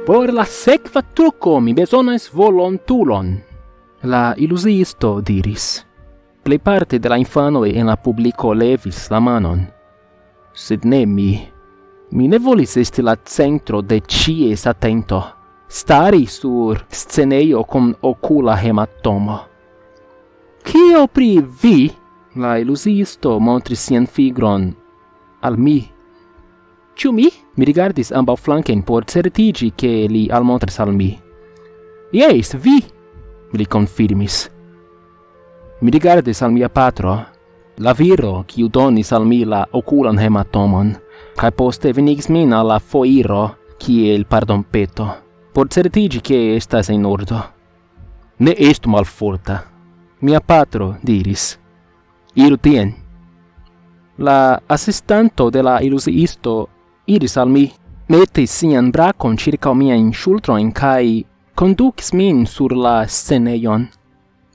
Por la sekva truko mi bezonas volontulon. La iluziisto diris. Plejparte de la infanoj en la publiko levis la manon. Sed ne mi. Mi ne volis esti la centro de ĉies atento. Stari sur scenejo kun okula hematomo. Kio pri vi? La iluziisto montris sian figron al mi. Ĉu mi? Mi rigardis ambaŭflanken por certigi ke li almontris al mi. Jes, vi, li konfirmis. Mi rigardis al mia patro, la viro kiu donis al mi la okulan hematomon, kaj poste venigis min al la foiro kiel pardonpeto, por certigi ke estas en ordo. Ne estu malforta, mia patro diris. Iru tien. La assistanto de la iluziisto iris al mi, metis sian brakon circa miajn ŝultrojn kaj kondukis min sur la scenejon,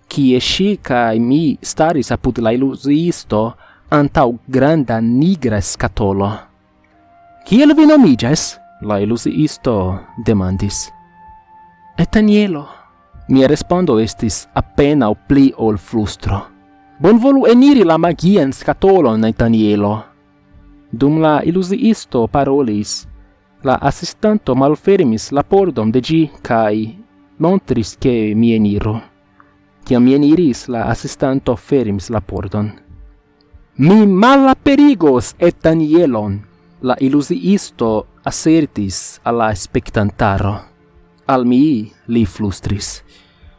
kie ŝi kaj mi staris apud la iluziisto antaŭ granda nigra skatolo. Kiel vi nomiĝas? La iluziisto demandis. Etanielo. Mia respondo estis apenaŭ pli ol flustro. Bonvolu eniri la magian skatolon, Etanielo. Dum la iluziisto parolis, la assistanto malfermis la pordon de ĝi kaj montris ke mi eniru. Kiam mi eniris, la assistanto fermis la pordon. Mi malaperigos Etanielon, la iluziisto asertis al la spektantaro. Al mi li flustris.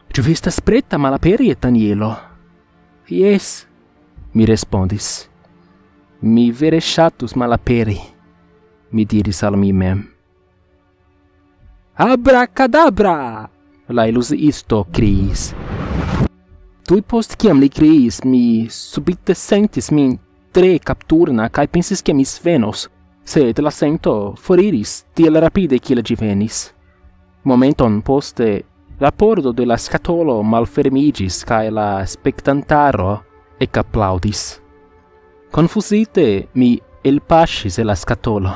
Ĉu vi estas preta malaperi, Etanielo? Jes, mi respondis. Mi vere ŝatus malaperi, mi diris al mi mem. Abracadabra! La iluziisto kriis. Tuj post kiam li kriis, mi subite sentis min tre kapturna kaj pensis ke mi svenos, sed la sento foriris tiel rapide kiel ĝi venis. Momenton poste, la pordo de la skatolo malfermigis kaj la spektantaro ekaplaŭdis. Confusite mi elpaŝis el la skatolo.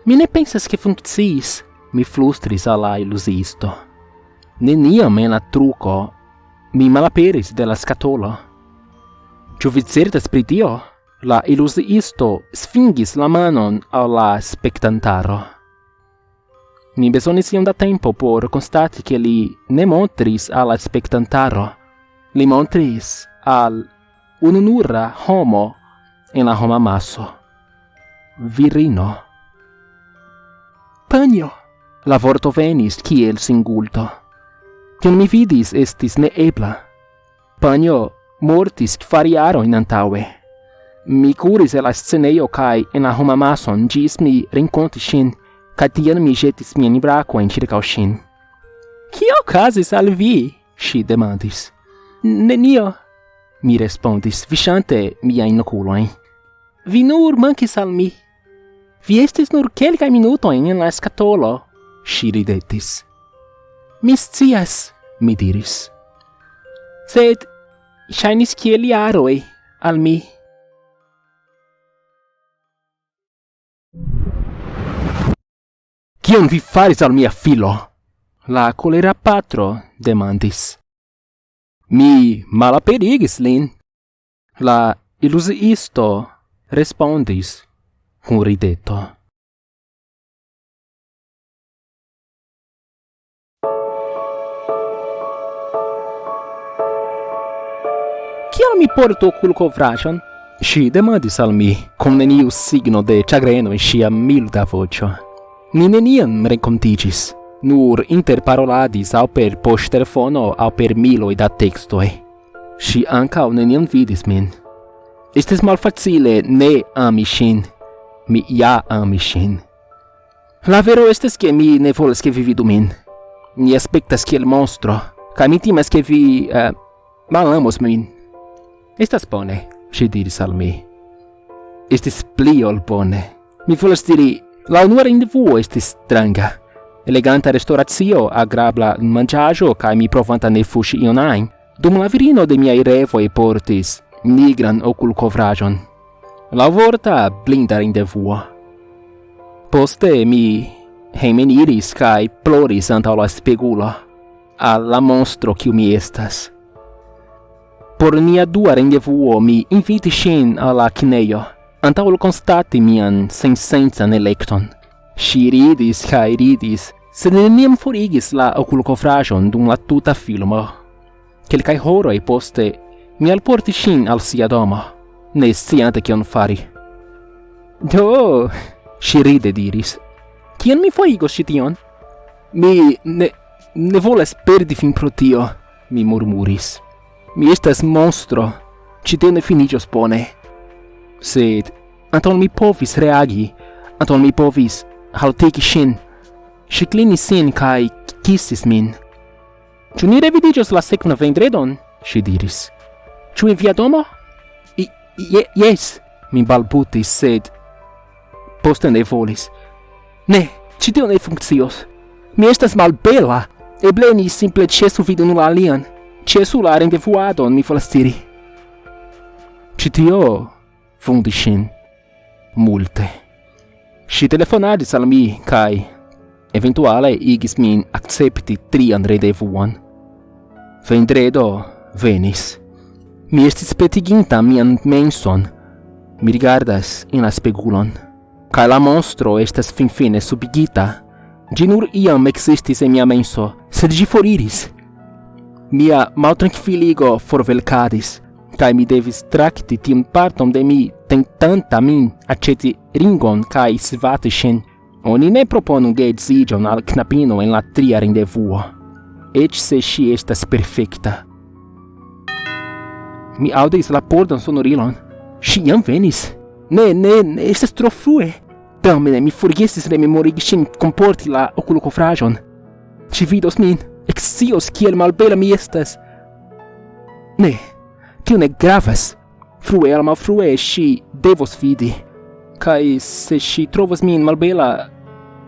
Mi ne pensas ke funkciis, mi flustris al la iluziisto. Neniam en la truko mi malaperis de la skatolo. Ĉu vi certas pri tio? La iluziisto sfingis la manon al la spektantaro. Mi bezonis iom da tempo por konstati ke li ne montris al la spektantaro. Li montris al ununura homo en la homamaso. Virino. Panjo. La vorto venis kiel singulto. Kion mi vidis estis neebla. Panjo mortis kvar jarojn antaŭe. Mi kuris el la scenejo kaj en la homamason ĝis mi renkontis ŝin, kaj tiam mi ĵetis miajn brakojn ĉirkaŭ ŝin. Kio okazis al vi? Ŝi demandis. Nenio, mi respondis, viŝante miajn okulojn. Vi nur mankis al mi. Vi estis nur kelkaj minutojn en la skatolo, ŝi ridetis. Mi scias, mi diris. Sed ŝajnis kiel jaroj al mi. Kion vi faris al mia filo? La kolera patro demandis. Mi malaperigis lin. La iluziisto respondis kun rideto. Kial mi portu okulkovraĵon? Ŝi demandis al mi, kun neniu signo de ĉagreno en ŝia milda voĉo. Ni neniam renkontiĝis, nur interparoladis aŭ per poŝtelefono aŭ per miloj da tekstoj. Ŝi ankaŭ neniam vidis min. Estis malfacile ne ami ŝin. Mi ja amis ŝin. La vero estas ke mi ne volas ke vi vidu min. Mi aspektas kiel monstro, kaj mi timas ke vi malamos min. Estas bone, ŝi diris al mi. Estis pli ol bone. Mi volas diri, la unua rendevuo estis stranga. Eleganta restoracio, agrabla manĝaĵo kaj mi provanta ne fuŝi ion ajn. Dum la virino de miaj revoj portis nigran okulkovraĵon. La vorta blinda rendevuo. Poste mi hejmeniris kai ploris antaŭ la spegulo, al la monstro kiu mi estas. Por nia dua rendevuo mi invitis ŝin al la kinejo, antaŭ ol konstati mian sensencan elekton. Ŝi ridis kaj ridis, sed neniam forigis la okulkovraĵon dum la tuta filmo. Kelkaj horoj poste mi alportis ŝin al sia domo, ne sciante kion fari. Do, ŝi ride diris, kion mi forigos ĉi tion? Mi ne volas perdi fin pro tio, mi murmuris. Mi estas monstro, ĉi tio ne finiĝos bone. Sed antaŭ mi povis reagi, antaŭ mi povis haltigi ŝin, ŝi klinis sin kaj kisis min. Ĉu ni revidiĝos la sekvan vendredon? Ŝi diris. Ĉu en via domo? Jes, mi balbutis, sed poste ne volis. Ne, ĉi tio ne funkcios. Mi estas malbela. Eble ni simple ĉesu vidi unu la alian. Ĉesu la rendevuadon, mi volas diri. Ĉi tio vundis ŝin multe. Ŝi telefonadis al mi kaj eventuale igis min akcepti trian rendevuon. Vendredo venis. Mi estis petiginta mian menson. Mi rigardas in la spegulon. Kaj la monstro estas finfine subigita. Ĝi nur iam ekzistis en mia menso, sed ĝi foriris. Mia maltrankviligo forvelkadis, kaj mi devis trakti tiun parton de mi, tentanta min aĉeti ringon kaj svati ŝin. Oni ne proponu geedziĝon al knabino en la tria rendevuo, eĉ se ŝi estas perfekta. Mi aŭdis la pordon sonorilon. Ŝi jam venis. Ne, estas tro frue. Tamen mi forgesis rememorigi ŝin komporti la okulkovraĵon. Ŝi vidos min, ekscios kiel malbela mi estas. Ne, tio ne gravas. Frue aŭ malfrue ŝi devos vidi. Kaj se ŝi trovos min malbela,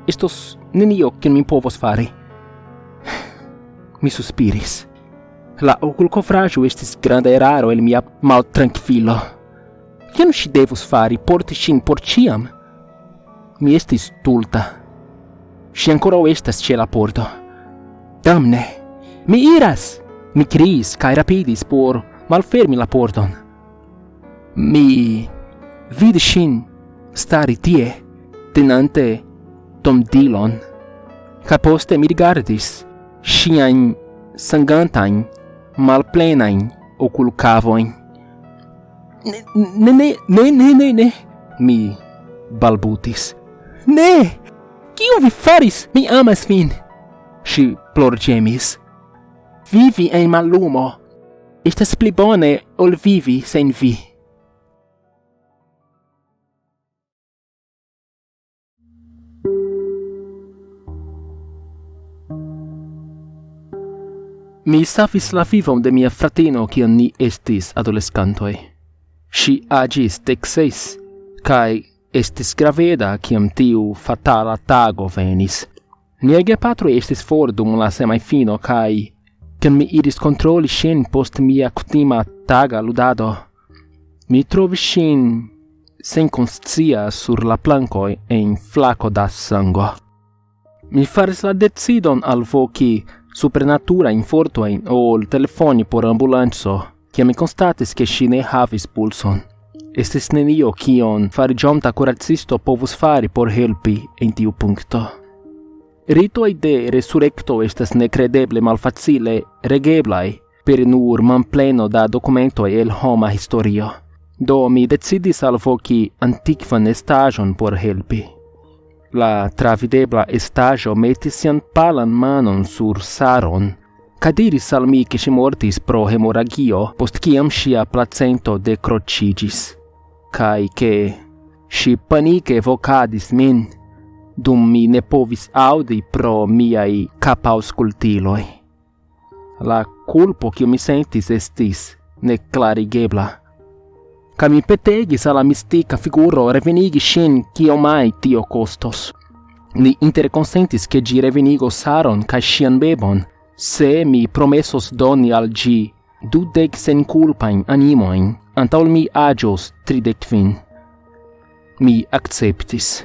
estos nenio kion mi povos fari. Mi suspiris. La okulkovraĵo estis granda eraro el mia maltrankvilo. Kion ŝi devus fari, porti ŝin por ĉiam? Mi estis stulta. Ŝi ankoraŭ estas ĉe la pordo. Damne! Mi iras! Mi kriis kaj rapidis por malfermi la pordon. Mi vidis ŝin stari tie, tenante tondilon. Kaj poste mi rigardis ŝiajn sangantajn, malplenajn okulkavojn. Ne, mi balbutis. Ne! Kion vi faris? Mi amas vin! Ŝi plorĝemis. Vivi en mallumo estas pli bone ol vivi sen vi. Mi savis la vivon de mia fratino kiam ni estis adoleskantoj. Ŝi aĝis 16 kaj estis graveda kiam tiu fatala tago venis. Niaj gepatroj estis for dum la semajfino kaj kiam mi iris kontroli ŝin post mia kutima taga ludado, mi trovis ŝin senkonscia sur la plankoj en flako da sango. Mi faris la decidon alvoki supernaturajn fortojn ol telefoni por ambulanco, kiam mi konstatis ke ŝi ne havis pulson. Estis nenio kion fariĝonta kuracisto povus fari por helpi en tiu punkto. Ritoj de resurekto estas nekredeble malfacile regeblaj per nur manpleno da dokumentoj el homa historio. Do mi decidis alvoki antikvan estaĵon por helpi. La travidebla estaĵo metis sian palan manon sur Saron, kaj diris al mi ke ŝi mortis pro hemoragio post kiam ŝia placento dekroĉiĝis, kaj ke ŝi panike vokadis min, dum mi ne povis aŭdi pro miaj kapaŭskultiloj. La kulpo kiu mi sentis estis neklarigebla. Kaj mi petegis al la mistika figuro revenigi ŝin kiomaj tio kostos. Ni interkonsentis ke ĝi revenigos Saron kaj ŝian bebon, se mi promesos doni al ĝi 20 senkulpajn animojn antaŭ mi aĝos 35. Mi akceptis.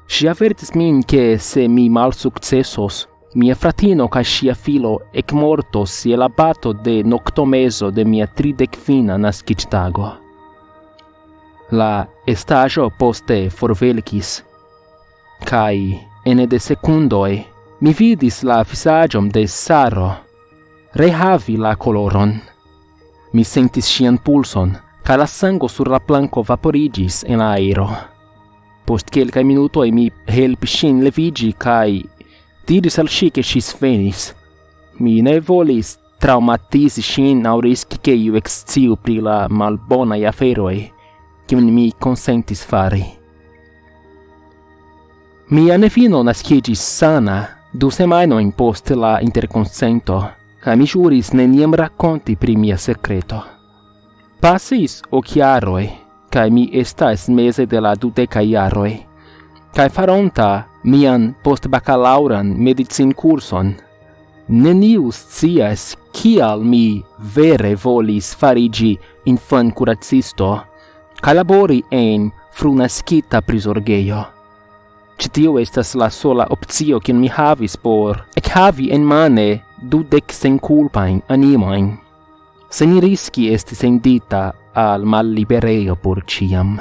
Si avertis min che se mi malsuccessos, mia fratino ca sia filo ec mortos je la bato de noctomeso de mia 35 nascitago. La estajo poste forvelcis, kai ene de secundoi mi vidis la visagium de Saro rehavi la coloron. Mi sentis sian pulson, ca la sango sur la planco vaporigis en aero. Post quelcae minutoi mi helpis sin levigi, kai diris al si che si svenis. Mi ne volis traumatisi sin au risci che iu exciu pri la malbonai aferoi, cium mi consentis fari. Mia nefino nascigis sana 2 semainoin post la interconsento, ca mi juris neniam racconti pri mia secreto. Passis occhiaroi, ca mi estas mese de la 20 iaroi, ca faronta mian post-bacalauran medicin curson, neniu scias kial mi vere volis farigi infan curacisto, ca labori en frunascita prisorgeio. Citio estas la sola optio quien mi havis por echavi en mane 20 senculpain animoin, sen risci esti sendita al mallibereio por ciam.